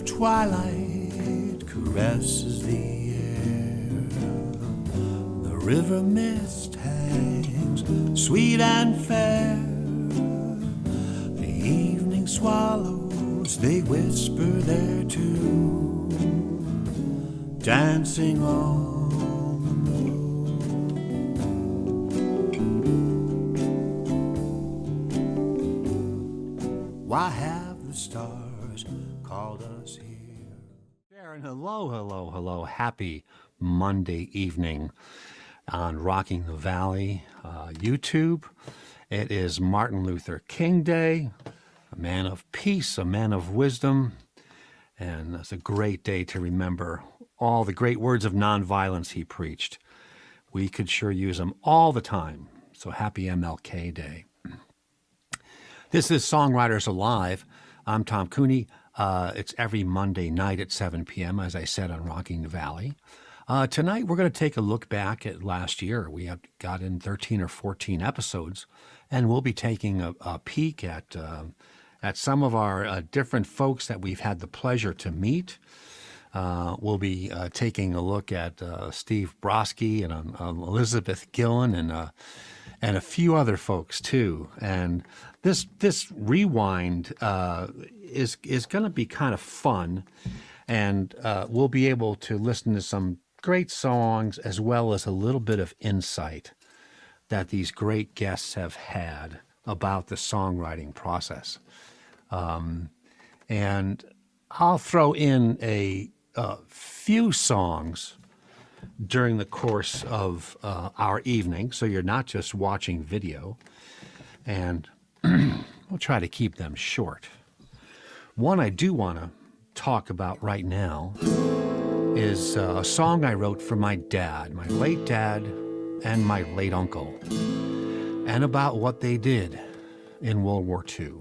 of twilight caresses the air. The river mist hangs sweet and fair. The evening swallows, they whisper their tune, dancing on the moon. Why have the stars called us here? Sharon, hello, hello, hello. Happy Monday evening on Rocking the Valley YouTube. It is Martin Luther King Day, a man of peace, a man of wisdom, and it's a great day to remember all the great words of nonviolence he preached. We could sure use them all the time, so happy MLK Day. This is Songwriters Alive. I'm Tom Cooney. It's every Monday night at 7 p.m., as I said, on Rocking the Valley. Tonight, we're going to take a look back at last year. We have got in 13 or 14 episodes, and we'll be taking a peek at some of our different folks that we've had the pleasure to meet. We'll be taking a look at Steve Brodsky and Elizabeth Gillen and a few other folks too. And this rewind is going to be kind of fun, and we'll be able to listen to some great songs as well as a little bit of insight that these great guests have had about the songwriting process. And I'll throw in a few songs during the course of our evening, so you're not just watching video, and we'll try to keep them short. One I do want to talk about right now is a song I wrote for my dad, my late dad, and my late uncle, and about what they did in World War II.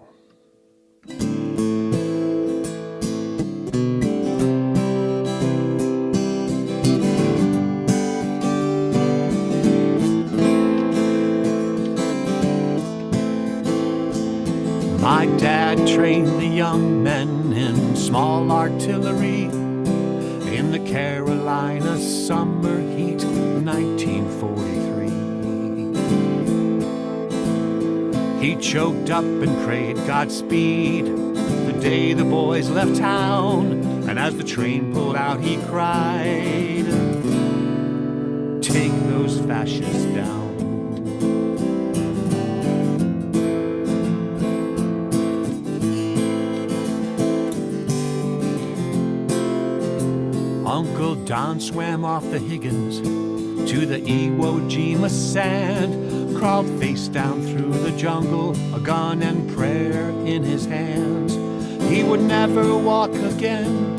My dad trained the young men in small artillery in the Carolina summer heat, 1943. He choked up and prayed Godspeed the day the boys left town, and as the train pulled out he cried, "Take those fascists down." Uncle Don swam off the Higgins to the Iwo Jima sand, crawled face down through the jungle, a gun and prayer in his hands. He would never walk again,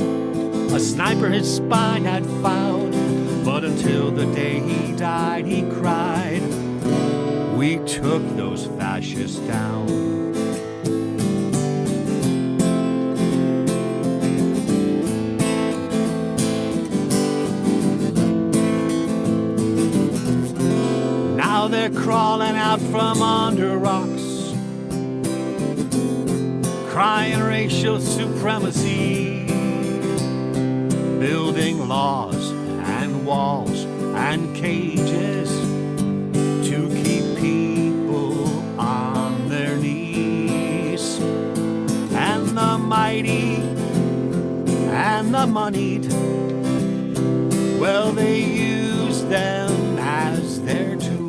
a sniper his spine had found, but until the day he died, he cried, "We took those fascists down." Now they're crawling out from under rocks, crying racial supremacy, building laws and walls and cages to keep people on their knees. And the mighty and the moneyed, well, they use them as their tools.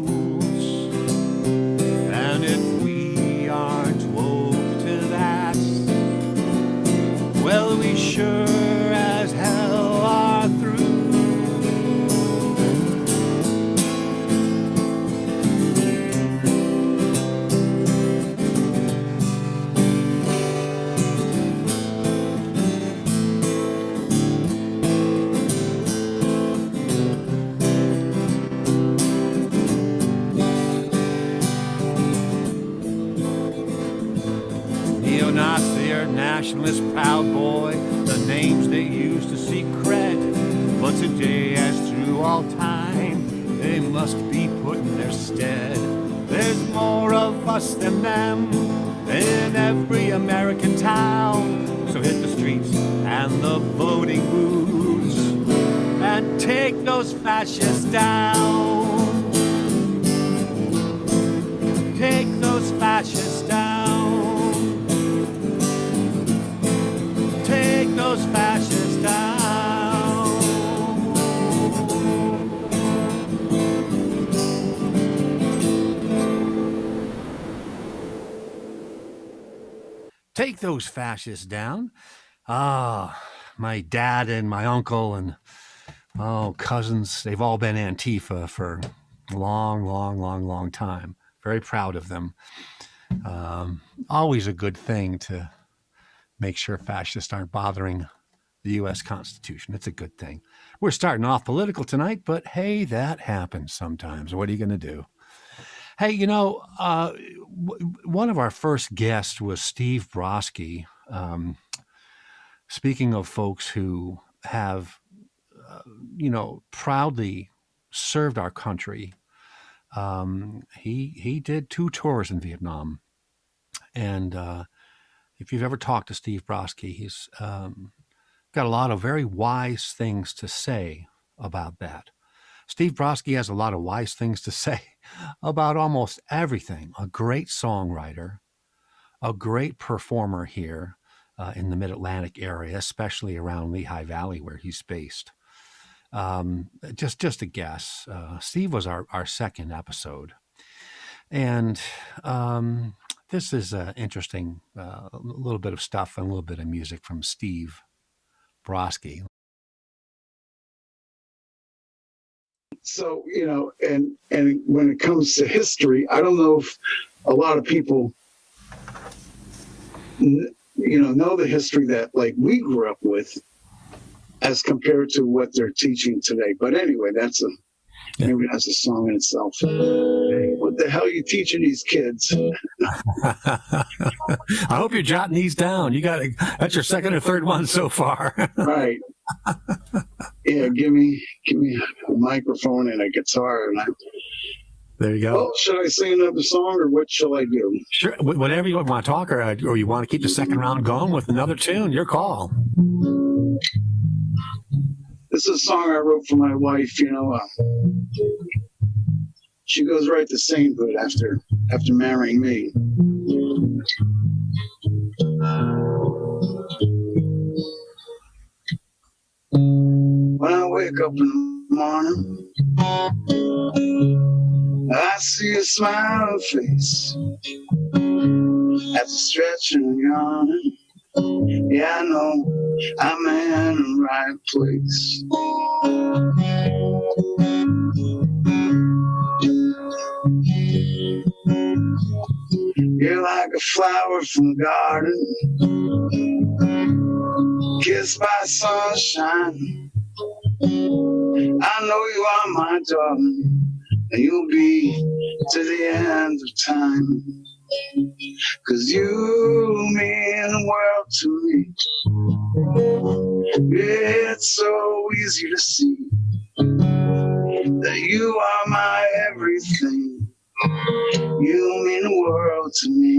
And if we aren't woke to that, well, we sure as hell are through. Neo-Nazi or nationalist proud boy, the names they used to seek cred, but today as through all time, they must be put in their stead. There's more of us than them in every American town, so hit the streets and and the voting booths and take those fascists down. Take those fascists down. Take those fascists down. Take those fascists down. Ah, my dad and my uncle and cousins, they've all been Antifa for a long time. Very proud of them. Always a good thing to make sure fascists aren't bothering the U.S. Constitution. It's a good thing. We're starting off political tonight, but hey, that happens sometimes. What are you going to do? Hey, you know, one of our first guests was Steve Brodsky. Speaking of folks who have, proudly served our country, he did 2 tours in Vietnam. And if you've ever talked to Steve Brodsky, he's got a lot of very wise things to say about that. Steve Brodsky has a lot of wise things to say about almost everything. A great songwriter, a great performer here in the Mid-Atlantic area, especially around Lehigh Valley where he's based. Just a guess. Steve was our second episode. And this is interesting, a little bit of stuff and a little bit of music from Steve Brodsky. So, and when it comes to history, I don't know if a lot of people, know the history that like we grew up with as compared to what they're teaching today. But anyway, maybe that's a song in itself. What the hell are you teaching these kids? I hope you're jotting these down. That's your second or third one so far. Right. Yeah, give me a microphone and a guitar, and there you go. Well, should I sing another song, or what shall I do? Sure, whatever you want to talk, or you want to keep the second round going with another tune. Your call. This is a song I wrote for my wife. She goes right to sainthood after marrying me. When I wake up in the morning, I see a smiling face after stretching and yawning. Yeah, I know I'm in the right place. You're like a flower from the garden, kissed by sunshine. I know you are my darling, and you'll be to the end of time. 'Cause you mean the world to me. It's so easy to see that you are my everything. You mean the world to me.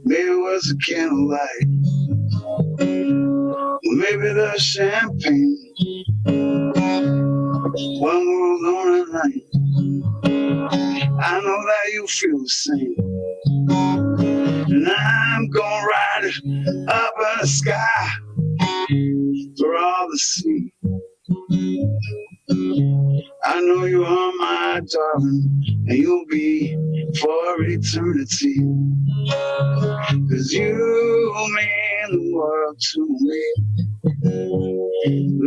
Maybe it was a candlelight, maybe the champagne. One world on a night, I know that you feel the same. And I'm gonna ride it up in the sky for all to see. I know you are my darling, and you'll be for eternity. 'Cause you mean the world to me.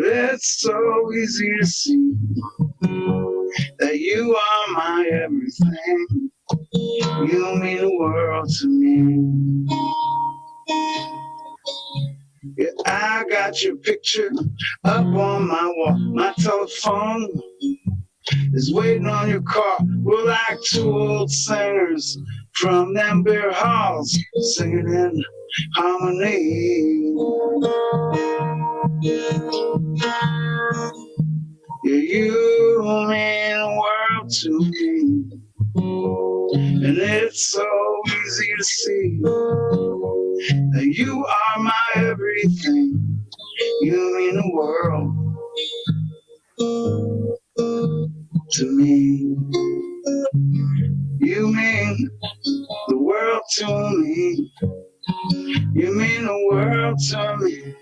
It's so easy to see that you are my everything. You mean the world to me. Yeah, I got your picture up on my wall. My telephone is waiting on your car. We're like 2 old singers from them beer halls, singing in harmony. Yeah, you mean the world to me. And it's so easy to see that you are my everything. You mean the world to me. You mean the world to me. You mean the world to me.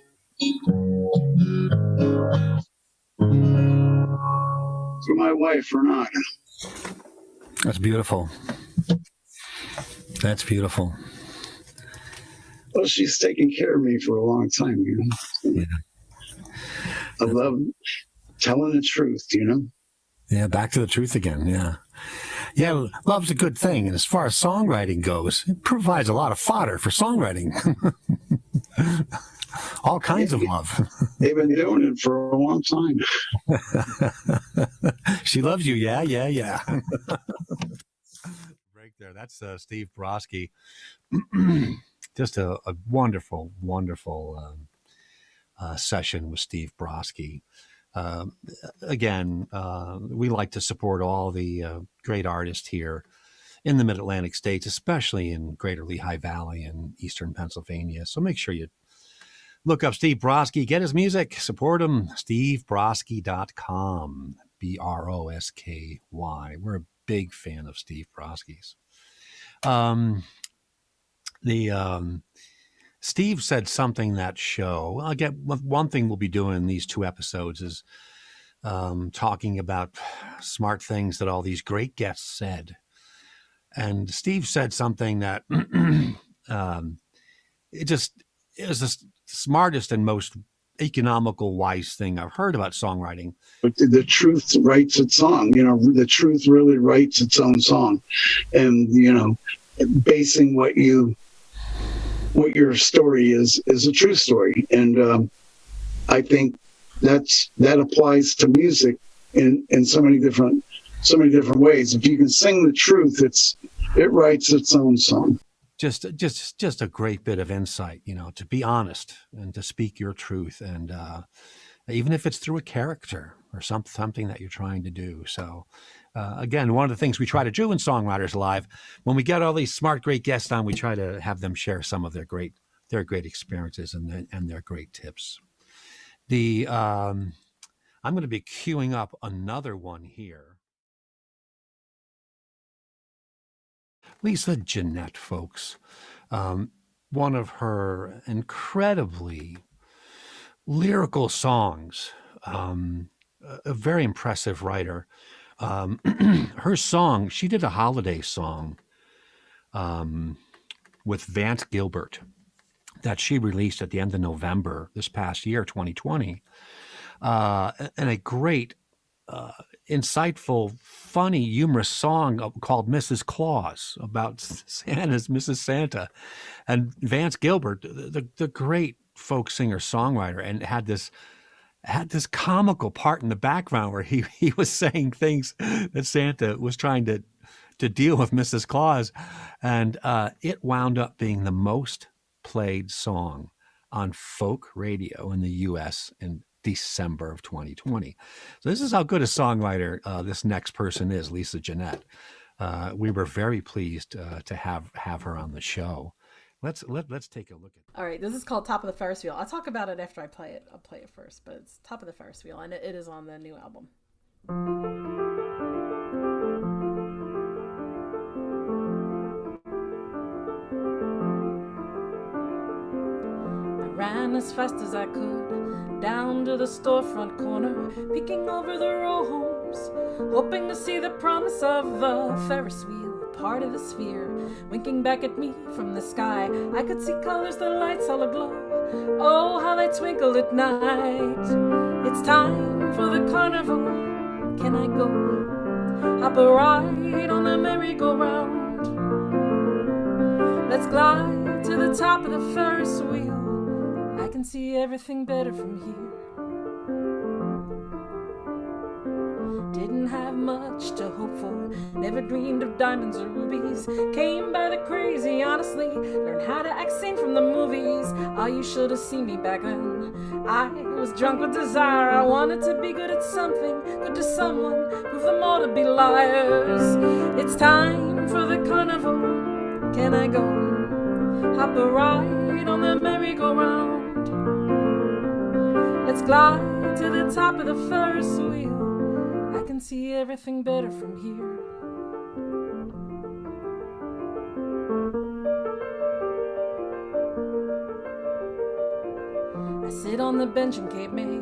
For my wife, Renata. That's beautiful. That's beautiful. Well, she's taken care of me for a long time, you know. Yeah. I love telling the truth, you know. Yeah, back to the truth again. Yeah. Yeah, love's a good thing. And as far as songwriting goes, it provides a lot of fodder for songwriting. All kinds of love. They've been doing it for a long time. She loves you. Yeah, yeah, yeah. Right there. That's Steve Brodsky. Just a wonderful, wonderful session with Steve Brodsky. Again, we like to support all the great artists here in the Mid-Atlantic states, especially in Greater Lehigh Valley and Eastern Pennsylvania. So make sure you look up Steve Brodsky, get his music, support him, stevebrodsky.com, Brosky. We're a big fan of Steve Brodsky's. Steve said something that show. I'll get one thing we'll be doing in these 2 episodes is talking about smart things that all these great guests said. And Steve said something that it was the smartest and most economical, wise thing I've heard about songwriting. But the truth writes its song. You know, the truth really writes its own song. And, you know, basing what your story is a true story. And I think that applies to music in so many different ways. If you can sing the truth, it writes its own song. Just a great bit of insight, you know, to be honest and to speak your truth, and even if it's through a character or something that you're trying to do. So again, one of the things we try to do in Songwriters Live, when we get all these smart, great guests on, we try to have them share some of their great experiences and their great tips. I'm going to be queuing up another one here. Lisa Jeanette, folks. One of her incredibly lyrical songs, a very impressive writer. Her song, she did a holiday song with Vance Gilbert that she released at the end of November this past year, 2020. And a great, insightful, funny, humorous song called Mrs. Claus, about Santa's Mrs. Santa. And Vance Gilbert, the great folk singer songwriter, and had this comical part in the background where he was saying things that Santa was trying to deal with Mrs. Claus, and it wound up being the most played song on folk radio in the U.S. in December of 2020. So this is how good a songwriter this next person is, Lisa Jeanette. We were very pleased to have her on the show. Let's take a look at it. All right, this is called Top of the Ferris Wheel. I'll talk about it after I play it. I'll play it first, but it's Top of the Ferris Wheel, and it is on the new album. I ran as fast as I could down to the storefront corner, peeking over the row homes, hoping to see the promise of the Ferris wheel, part of the sphere, winking back at me from the sky. I could see colors, the lights all aglow. Oh, how they twinkled at night. It's time for the carnival. Can I go? Hop a ride on the merry-go-round. Let's glide to the top of the Ferris wheel. I can see everything better from here. Didn't have much to hope for, never dreamed of diamonds or rubies. Came by the crazy, honestly, learned how to act sane from the movies. Oh, you should have seen me back then. I was drunk with desire, I wanted to be good at something, good to someone, prove them all to be liars. It's time time for the carnival. Can I go? Hop a ride on the merry-go-round. Let's glide to the top of the Ferris wheel. I can see everything better from here. I sit on the bench in Cape May.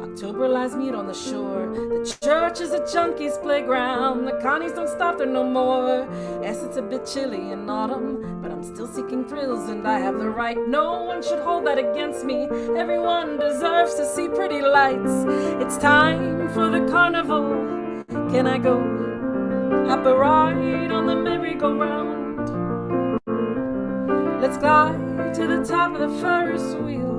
October lies meet on the shore. The church is a junkie's playground. The connies don't stop there no more. Yes, it's a bit chilly in autumn, but I'm still seeking thrills and I have the right. No one should hold that against me. Everyone deserves to see pretty lights. It's time for the carnival. Can I go? Hop a ride on the merry-go-round. Let's glide to the top of the Ferris wheel.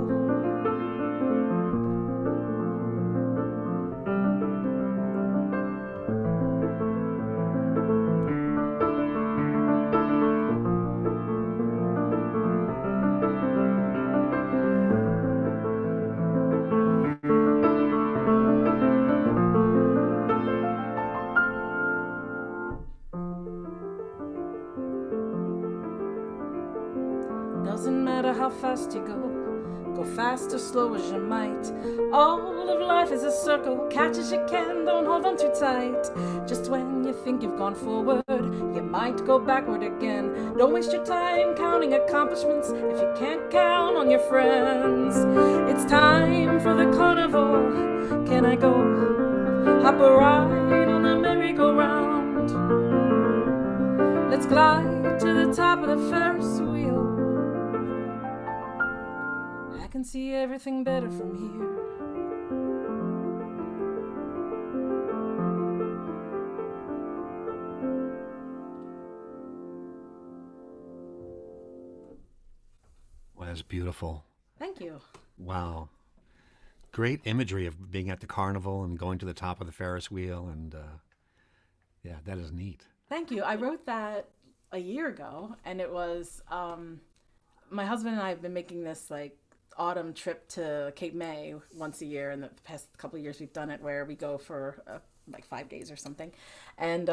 Doesn't matter how fast you go fast or slow as you might. All of life is a circle, catch as you can, don't hold on too tight. Just when you think you've gone forward, you might go backward again. Don't waste your time counting accomplishments if you can't count on your friends. It's time for the carnival. Can I go? Hop a ride on the merry-go-round. Let's glide to the top of the Ferris wheel. I can see everything better from here. Well, that's beautiful. Thank you. Wow. Great imagery of being at the carnival and going to the top of the Ferris wheel. And yeah, that is neat. Thank you. I wrote that a year ago, and it was my husband and I have been making this like autumn trip to Cape May once a year. In the past couple of years we've done it where we go for like 5 days or something. And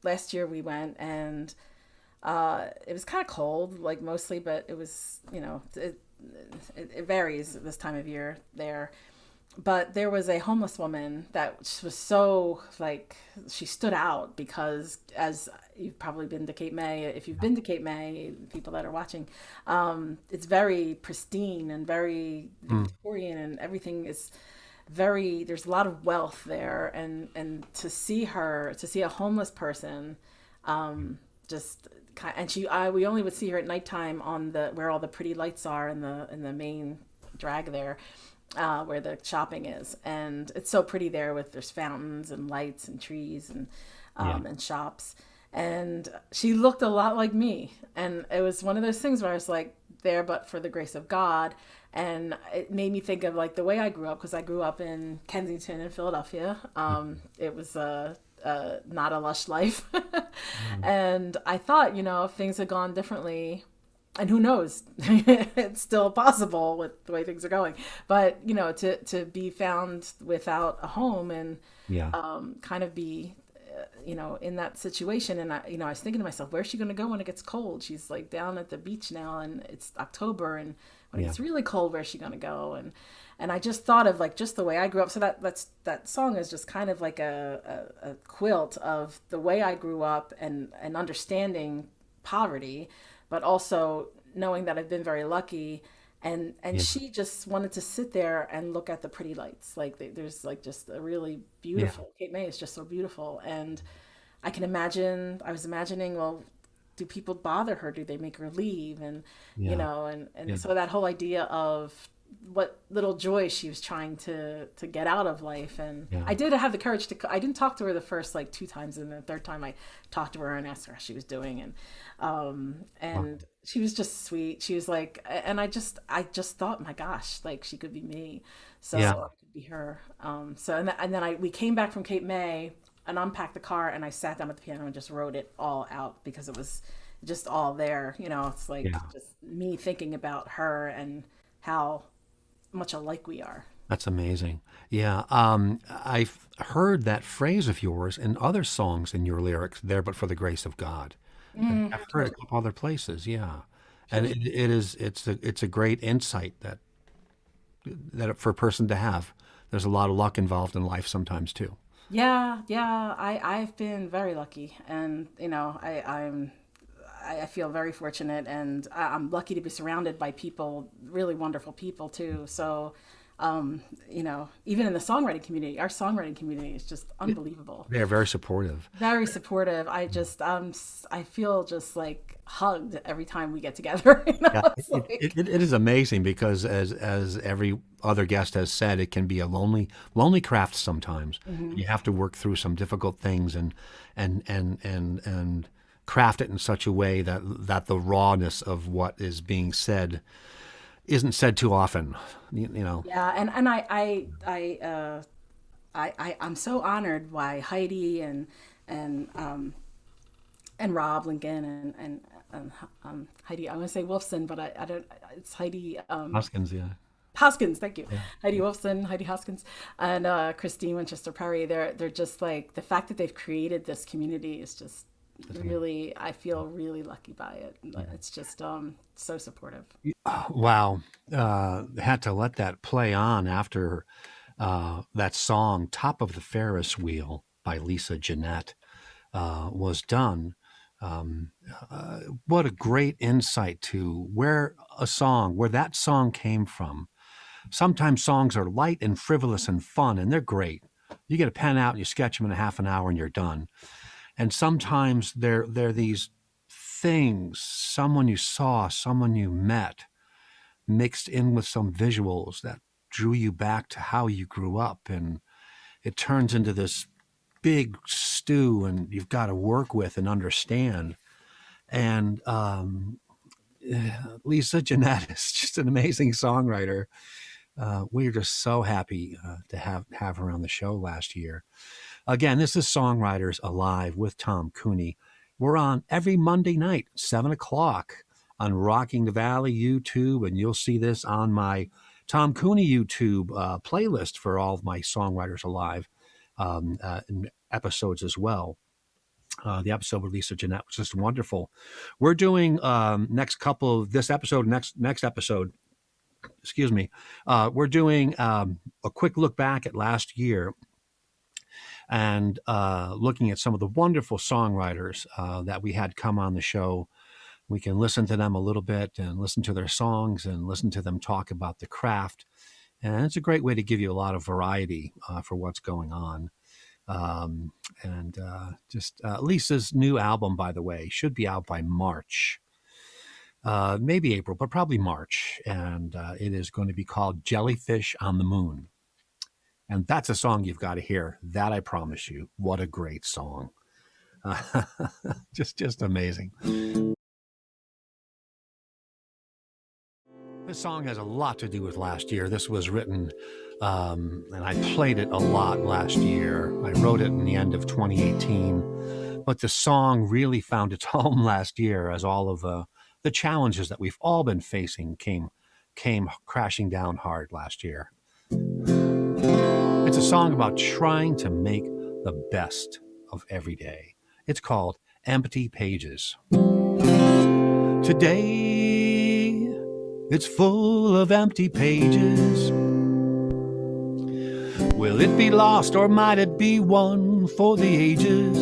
last year we went, and it was kind of cold, like mostly, but it was, you know, it varies this time of year there. But there was a homeless woman that was so, like, she stood out because, as you've probably been to Cape May, if you've been to Cape May, people that are watching, it's very pristine and very Victorian, and everything is very, there's a lot of wealth there. And to see her, to see a homeless person, just kind, and we only would see her at nighttime on where all the pretty lights are in the main drag there. Where the shopping is, and it's so pretty there there's fountains and lights and trees and shops, and she looked a lot like me, and it was one of those things where I was like, there but for the grace of God. And it made me think of like the way I grew up, because I grew up in Kensington in Philadelphia. It was not a lush life. And I thought, you know, if things had gone differently, and who knows, it's still possible with the way things are going. But, you know, to be found without a home and kind of be, you know, in that situation. And, I was thinking to myself, where's she going to go when it gets cold? She's like down at the beach now, and it's October. And when it gets really cold, where's she going to go? And I just thought of like just the way I grew up. So that song is just kind of like a quilt of the way I grew up and understanding poverty, but also knowing that I've been very lucky. And she just wanted to sit there and look at the pretty lights. Like there's like just a really beautiful, Cape May is just so beautiful. And I was imagining, well, do people bother her? Do they make her leave? And, you know, and so that whole idea of what little joy she was trying to get out of life. And I did have the courage I didn't talk to her the first like 2 times, and the third time I talked to her and asked her how she was doing. And she was just sweet. She was like, and I just thought, my gosh, like she could be me. So I could be her. And then we came back from Cape May and unpacked the car, and I sat down at the piano and just wrote it all out, because it was just all there. You know, it's like just me thinking about her and how much alike we are. That's amazing. Yeah. I've heard that phrase of yours in other songs in your lyrics, there but for the grace of God. I've heard it a couple other places. Yeah. And it's a great insight that for a person to have. There's a lot of luck involved in life sometimes too. Yeah. I've been very lucky, and I feel very fortunate, and I'm lucky to be surrounded by people, really wonderful people too. So, even in the songwriting community, our songwriting community is just unbelievable. They're very supportive. Very supportive. I feel just like hugged every time we get together. Yeah, it is amazing because as every other guest has said, it can be a lonely craft sometimes. You have to work through some difficult things and craft it in such a way that the rawness of what is being said isn't said too often. Yeah, and I'm so honored by Heidi and Rob Lincoln and Heidi. I want to say Wolfson, but I don't. It's Heidi. Hoskins, yeah. Hoskins, thank you. Yeah. Heidi Wolfson, Heidi Hoskins, and Christine Winchester Perry. They're just like, the fact that they've created this community is just really, I feel really lucky by it. It's just so supportive. Wow. Had to let that play on after that song, Top of the Ferris Wheel by Lisa Jeanette, was done. What a great insight to where that song came from. Sometimes songs are light and frivolous and fun, and they're great. You get a pen out and you sketch them in a half an hour and you're done. And sometimes they're these things, someone you saw, someone you met, mixed in with some visuals that drew you back to how you grew up. And it turns into this big stew and you've got to work with and understand. And Lisa Jeanette is just an amazing songwriter. We're just so happy to have her on the show last year. Again, this is Songwriters Alive with Tom Cooney. We're on every Monday night, 7 o'clock on Rocking the Valley YouTube, and you'll see this on my Tom Cooney YouTube playlist for all of my Songwriters Alive episodes as well. The episode with Lisa Jeanette was just wonderful. We're doing next episode, excuse me, we're doing a quick look back at last year and looking at some of the wonderful songwriters that we had come on the show. We can listen to them a little bit and listen to their songs and listen to them talk about the craft. And it's a great way to give you a lot of variety for what's going on. Lisa's new album, by the way, should be out by March. Maybe April, but probably March. And it is going to be called Jellyfish on the Moon. And that's a song you've got to hear. That I promise you. What a great song. Just amazing. This song has a lot to do with last year. This was written, and I played it a lot last year. I wrote it in the end of 2018. But the song really found its home last year as all of the challenges that we've all been facing came crashing down hard last year. It's a song about trying to make the best of every day. It's called Empty Pages. Today, it's full of empty pages. Will it be lost or might it be one for the ages?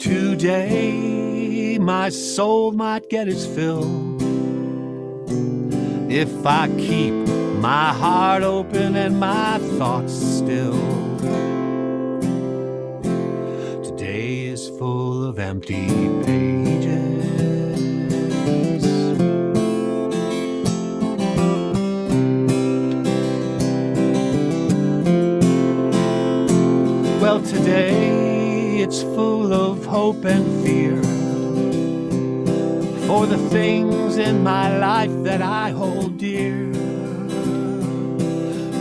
Today, my soul might get its fill if I keep my heart open and my thoughts still. Today is full of empty pages. Well, today it's full of hope and fear for the things in my life that I hold dear.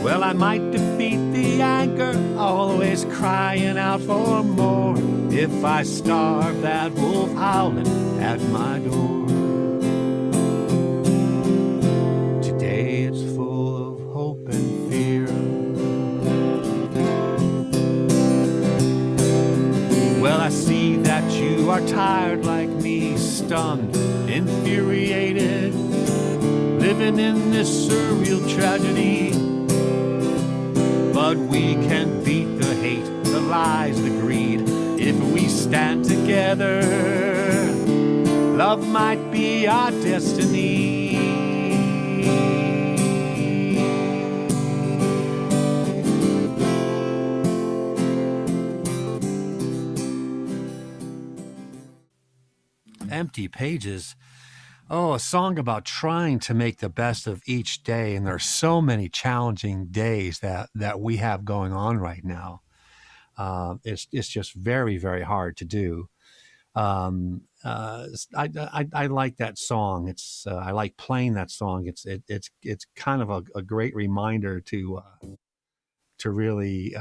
Well, I might defeat the anger, always crying out for more, if I starve that wolf howling at my door. Today it's full of stunned, infuriated, living in this surreal tragedy. But we can beat the hate, the lies, the greed, if we stand together. Love might be our destiny. Empty Pages. Oh, a song about trying to make the best of each day. And there's so many challenging days that we have going on right now. It's just very, very hard to do. I like that song. I like playing that song. It's kind of a great reminder to really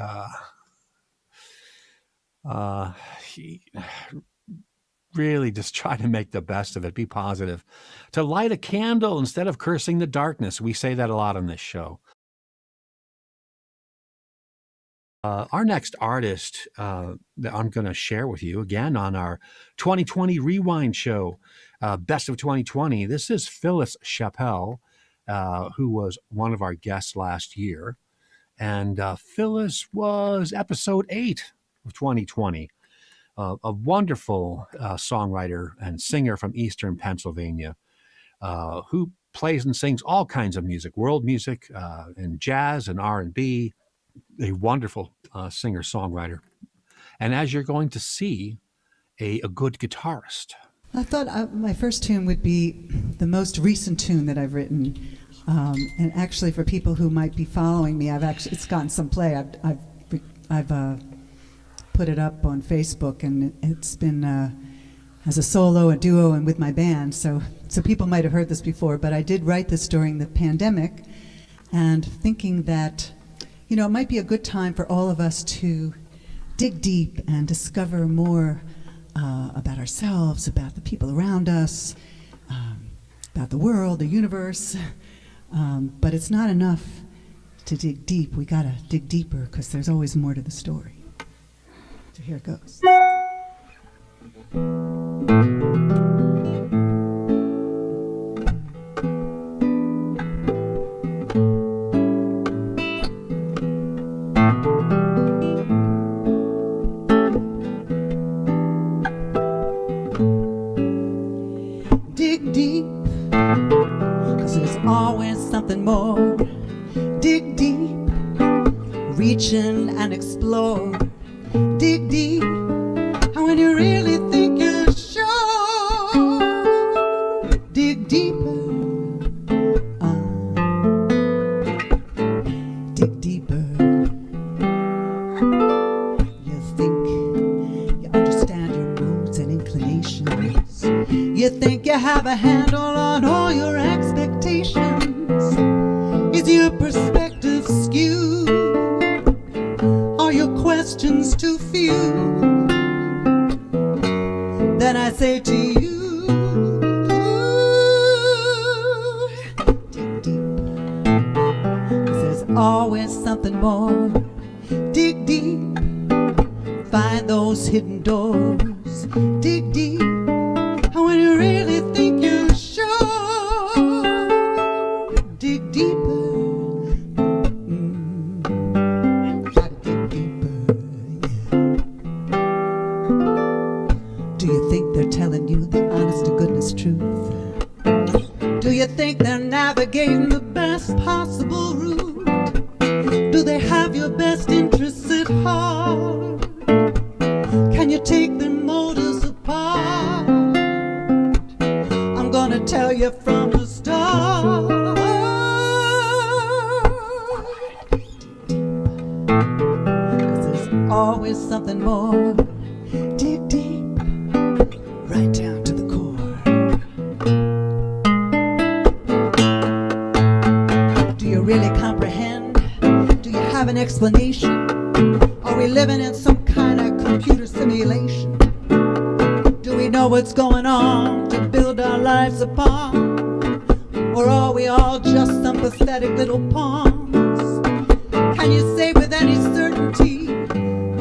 really just try to make the best of it. Be positive. To light a candle instead of cursing the darkness. We say that a lot on this show. Our next artist that I'm going to share with you again on our 2020 Rewind show, Best of 2020. This is Phyllis Chappell, who was one of our guests last year. And Phyllis was episode 8 of 2020. A wonderful songwriter and singer from Eastern Pennsylvania who plays and sings all kinds of music, world music and jazz and R&B. A wonderful singer-songwriter. And as you're going to see, a good guitarist. I thought my first tune would be the most recent tune that I've written. And actually for people who might be following me, it's gotten some play. I've put it up on Facebook, and it's been as a solo, a duo, and with my band. So people might have heard this before, but I did write this during the pandemic, and thinking that, it might be a good time for all of us to dig deep and discover more about ourselves, about the people around us, about the world, the universe. But it's not enough to dig deep. We gotta dig deeper, because there's always more to the story. So here it goes. Dig deep, 'cause there's always something more. Dig deep, reach in and explore. Dig deep, and when you really think you're sure, dig deeper, dig deeper. You think you understand your moods and inclinations. You think you have a handle on all your expectations. Is your perspective skewed? Are your questions too few? Then I say to you, dig deep, 'cause there's always something more. Dig deep, find those hidden doors. Dig deep, and when you really think you're sure, dig deeper. Telling you the honest to goodness truth? Do you think they're navigating the best possible route? Do they have your best interests at heart? Can you take their motives apart? I'm gonna tell you from the start. 'Cause there's always something more. Dig deep, right down to the core. Do you really comprehend? Do you have an explanation? Are we living in some kind of computer simulation? Do we know what's going on to build our lives upon? Or are we all just some pathetic little pawns? Can you say with any certainty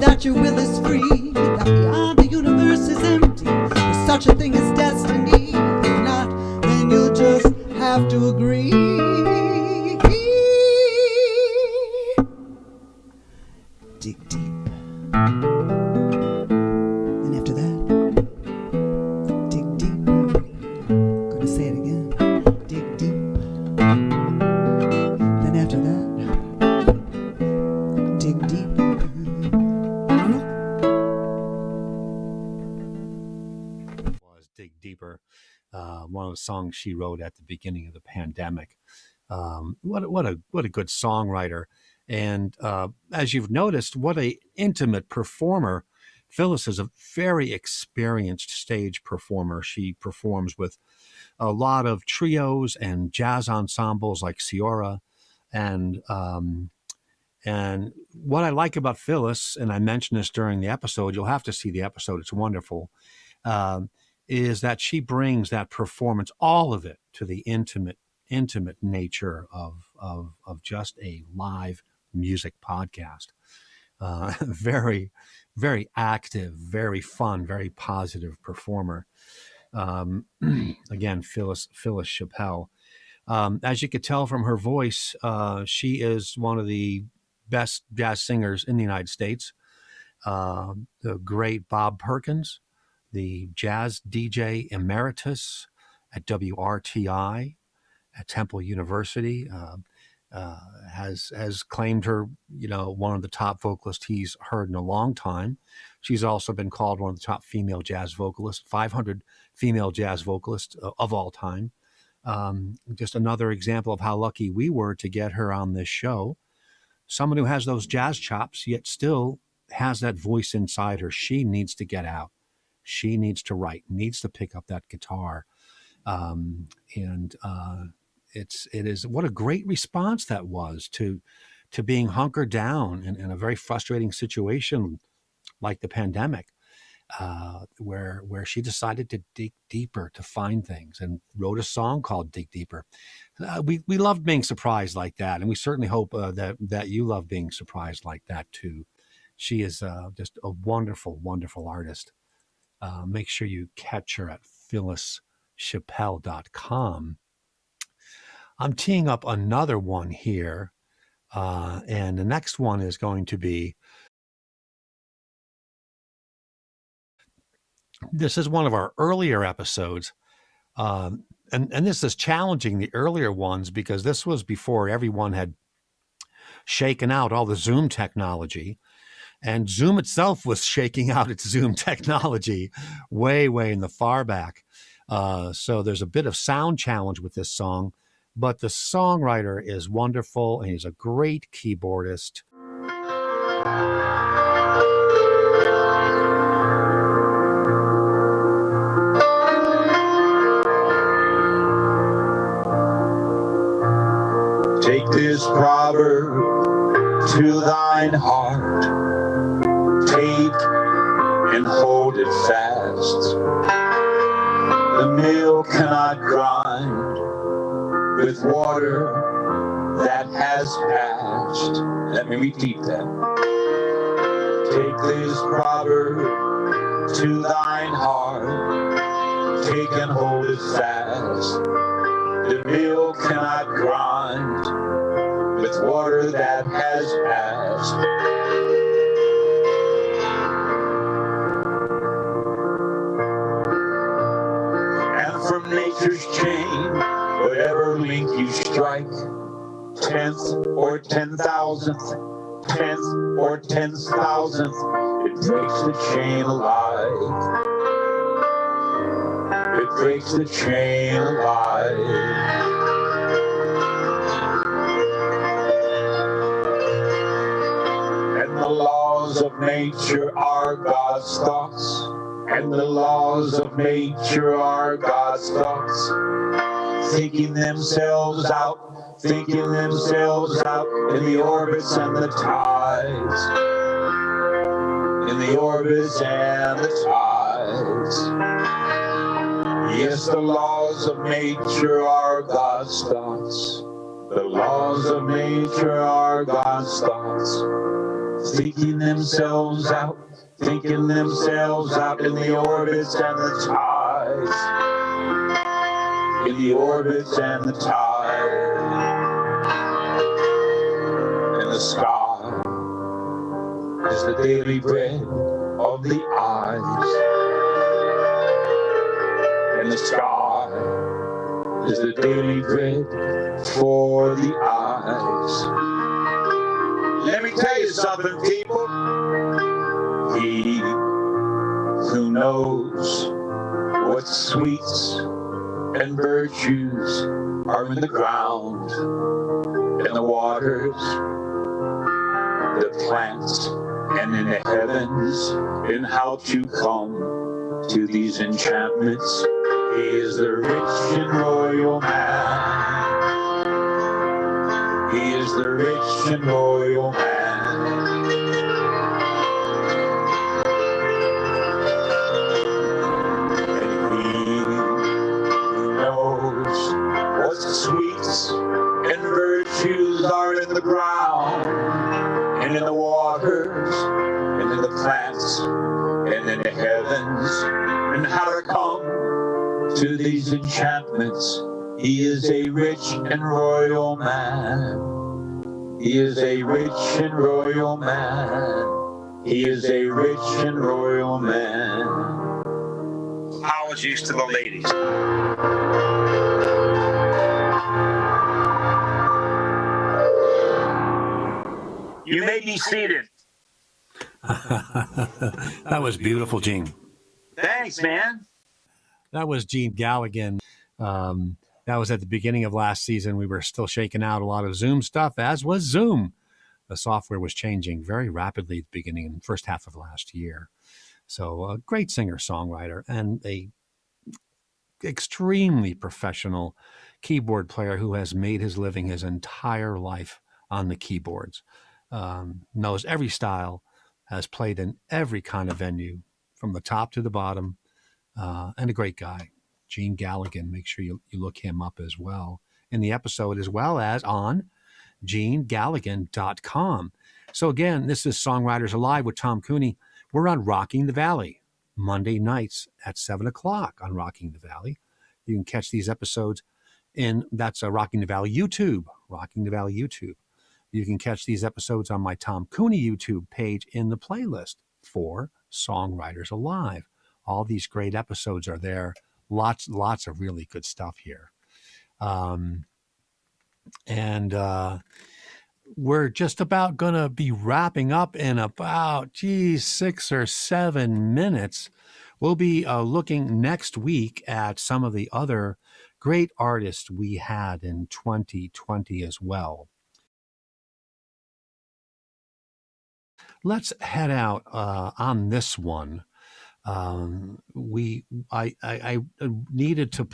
that your will is free, that beyond the universe is empty? There's such a thing as destiny. agree. Dig deep. And after that, dig deep. I'm gonna say it again. Dig deep. Then after that, dig deep. Was Dig Deeper, one of the songs she wrote at the beginning of the pandemic. What a good songwriter. And as you've noticed, what a intimate performer. Phyllis is a very experienced stage performer. She performs with a lot of trios and jazz ensembles like Ciora. And what I like about Phyllis, and I mentioned this during the episode, you'll have to see the episode, it's wonderful, is that she brings that performance, all of it, to the intimate nature of just a live music podcast. Very, very active, very fun, very positive performer. Again, Phyllis Chappell. As you could tell from her voice, she is one of the best jazz singers in the United States. The great Bob Perkins, the jazz DJ emeritus at WRTI at Temple University, has claimed her, one of the top vocalists he's heard in a long time. She's also been called one of the top female jazz vocalists, 500 female jazz vocalists of all time. Just another example of how lucky we were to get her on this show. Someone who has those jazz chops, yet still has that voice inside her. She needs to get out. She needs to write, needs to pick up that guitar. It is what a great response that was to being hunkered down in a very frustrating situation like the pandemic, where she decided to dig deeper, to find things, and wrote a song called Dig Deeper. We love being surprised like that, and we certainly hope that you love being surprised like that too. She is just a wonderful, wonderful artist. Make sure you catch her at phyllischappell.com. I'm teeing up another one here, and the next one is going to be, this is one of our earlier episodes, and this is challenging the earlier ones because this was before everyone had shaken out all the Zoom technology, and Zoom itself was shaking out its Zoom technology way, way in the far back. So there's a bit of sound challenge with this song, but the songwriter is wonderful, and he's a great keyboardist. Take this proverb to thine heart, take and hold it fast. The mill cannot grind with water that has passed. Let me repeat that. Take this proverb to thine heart, take and hold it fast. The mill cannot grind with water that has passed. And from nature's chain, whatever link you strike, 10th or 10,000th, 10th or 10,000th, it breaks the chain alive. It breaks the chain alive. And the laws of nature are God's thoughts. And the laws of nature are God's thoughts. Thinking themselves out in the orbits and the tides. In the orbits and the tides. Yes, the laws of nature are God's thoughts. The laws of nature are God's thoughts. Thinking themselves out in the orbits and the tides. In the orbits and the tides. the sky is the daily bread of the eyes. And the sky is the daily bread for the eyes. Let me tell you something, people. He who knows what sweets and virtues are in the ground, in the waters, the plants, and in the heavens, and how to come to these enchantments. He is the rich and royal man. He is the rich and royal man. And he who knows what sweets and virtues are in the ground, and in the waters, and in the plants, and in the heavens, and how to come to these enchantments. He is a rich and royal man. He is a rich and royal man. He is a rich and royal man. Apologies to the ladies. You may be seated. That was beautiful, Gene. Thanks, man. That was Gene Galligan. That was at the beginning of last season. We were still shaking out a lot of Zoom stuff, as was Zoom. The software was changing very rapidly at the beginning and first half of last year. So a great singer-songwriter and a extremely professional keyboard player who has made his living his entire life on the keyboards. Knows every style, has played in every kind of venue from the top to the bottom, and a great guy. Gene Galligan, make sure you look him up as well in the episode, as well as on genegalligan.com. So again, this is Songwriters Alive with Tom Cooney. We're on Rocking the Valley, Monday nights at 7 o'clock on Rocking the Valley. You can catch these episodes that's Rocking the Valley YouTube, Rocking the Valley YouTube. You can catch these episodes on my Tom Cooney YouTube page in the playlist for Songwriters Alive. All these great episodes are there. Lots of really good stuff here. We're just about going to be wrapping up in about, 6 or 7 minutes. We'll be looking next week at some of the other great artists we had in 2020 as well. Let's head out on this one. I need to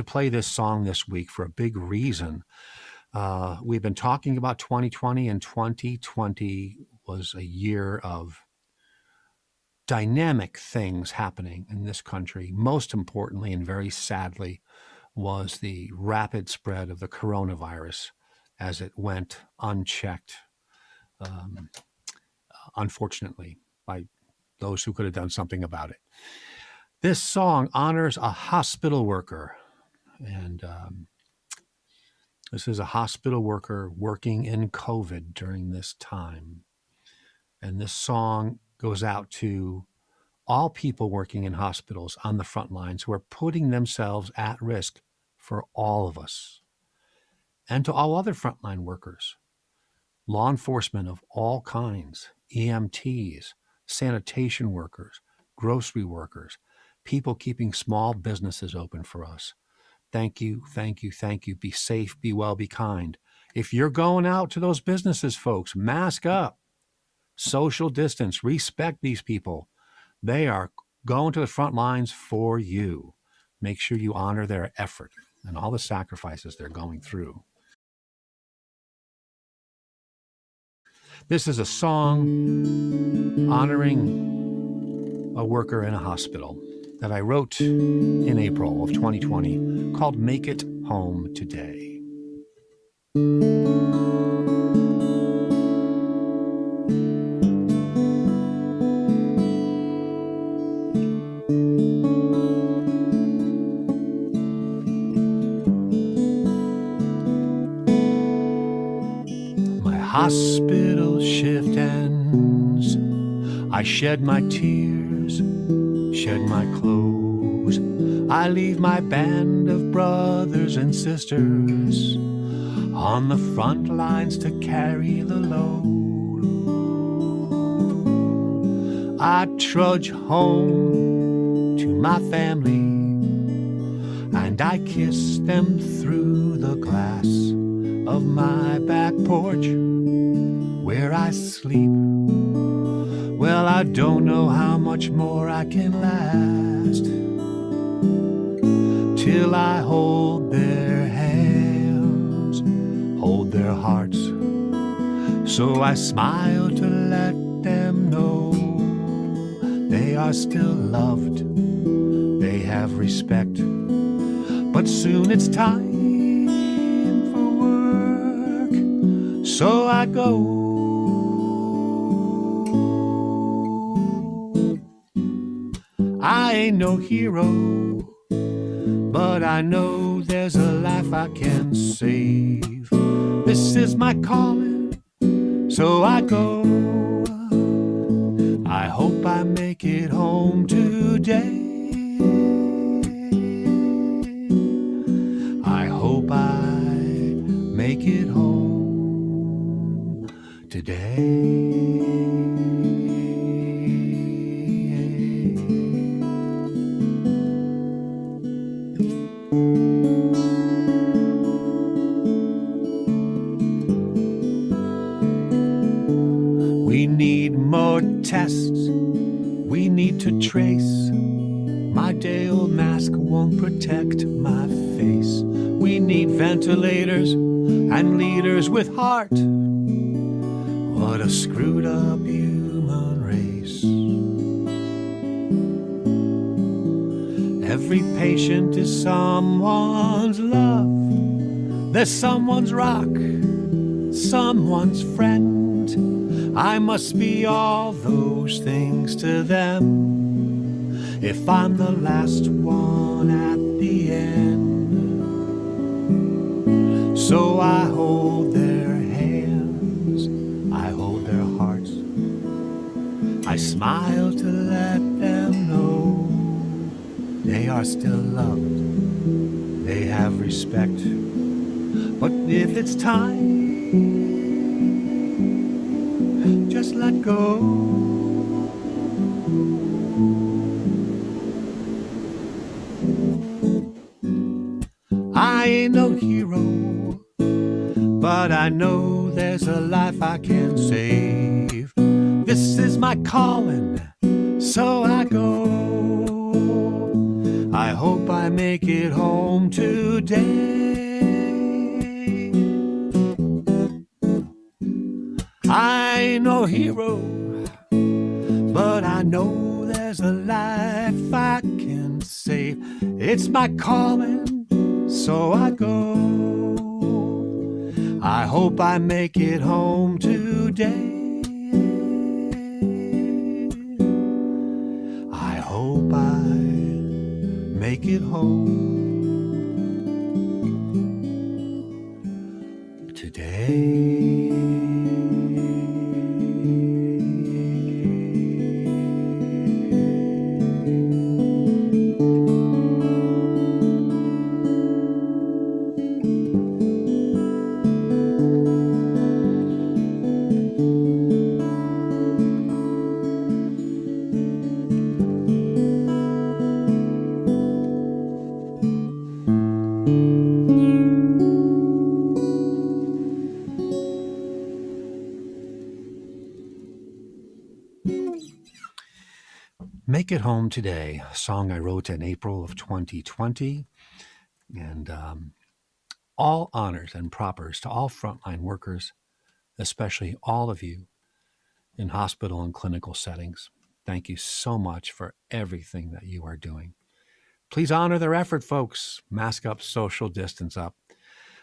play this song this week for a big reason. We've been talking about 2020, and 2020 was a year of dynamic things happening in this country. Most importantly, and very sadly, was the rapid spread of the coronavirus as it went unchecked, unfortunately, by those who could have done something about it. This song honors a hospital worker, and this is a hospital worker working in COVID during this time. And this song goes out to all people working in hospitals on the front lines who are putting themselves at risk for all of us, and to all other frontline workers, law enforcement of all kinds, EMTs, sanitation workers, grocery workers, people keeping small businesses open for us. Thank you, thank you, thank you. Be safe, be well, be kind. If you're going out to those businesses, folks, mask up, social distance, respect these people. They are going to the front lines for you. Make sure you honor their effort and all the sacrifices they're going through. This is a song honoring a worker in a hospital that I wrote in April of 2020 called Make It Home Today. My hospital shift ends, I shed my tears, shed my clothes. I leave my band of brothers and sisters on the front lines to carry the load. I trudge home to my family, and I kiss them through the glass of my back porch where I sleep. Well, I don't know how much more I can last till I hold their hands, hold their hearts. So I smile to let them know they are still loved, they have respect. But soon it's time for work, so I go. I ain't no hero, but I know there's a life I can save. This is my calling, so I go. I hope I make it home today. I hope I make it home today. We need more tests, we need to trace. My day-old mask won't protect my face. We need ventilators and leaders with heart. What a screwed up human race. Every patient is someone's love. They're someone's rock, someone's friend. I must be all those things to them if I'm the last one at the end. So I hold their hands, I hold their hearts. I smile to let them know they are still loved, they have respect. But if it's time, just let go. I ain't no hero, but I know there's a life I can save. This is my calling, so I go. I hope I make it home today. I ain't no hero, but I know there's a life I can save. It's my calling, so I go. I hope I make it home today. I hope I make it home today. Make It Home Today, a song I wrote in April of 2020. And all honors and propers to all frontline workers, especially all of you in hospital and clinical settings. Thank you so much for everything that you are doing. Please honor their effort, folks. Mask up, social distance up,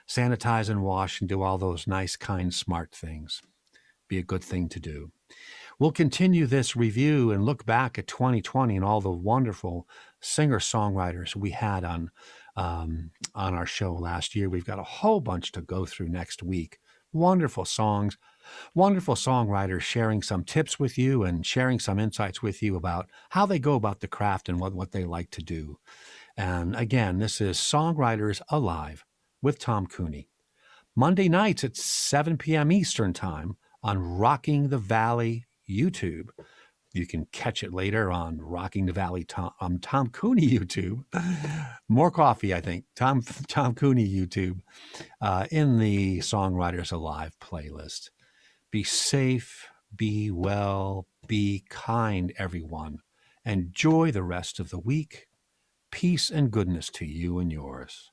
sanitize and wash, and do all those nice, kind, smart things. Be a good thing to do. We'll continue this review and look back at 2020 and all the wonderful singer-songwriters we had on our show last year. We've got a whole bunch to go through next week. Wonderful songs, Wonderful songwriters sharing some tips with you and sharing some insights with you about how they go about the craft and what they like to do. And again, this is Songwriters Alive with Tom Cooney. Monday nights at 7 p.m. Eastern Time on Rocking the Valley YouTube. You can catch it later on Rocking the Valley Tom Cooney YouTube. More coffee, I think. Tom Cooney YouTube in the Songwriters Alive playlist. Be safe, be well, be kind, everyone. Enjoy the rest of the week. Peace and goodness to you and yours.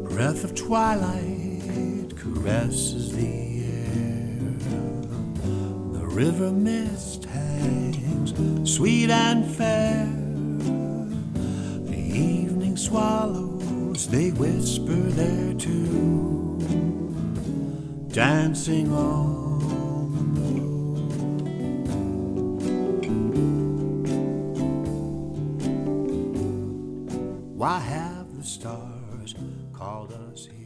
Breath of twilight caresses the air. The river mist hangs sweet and fair. The evening swallows, they whisper their tune, dancing on the moon. Why have the stars called us here?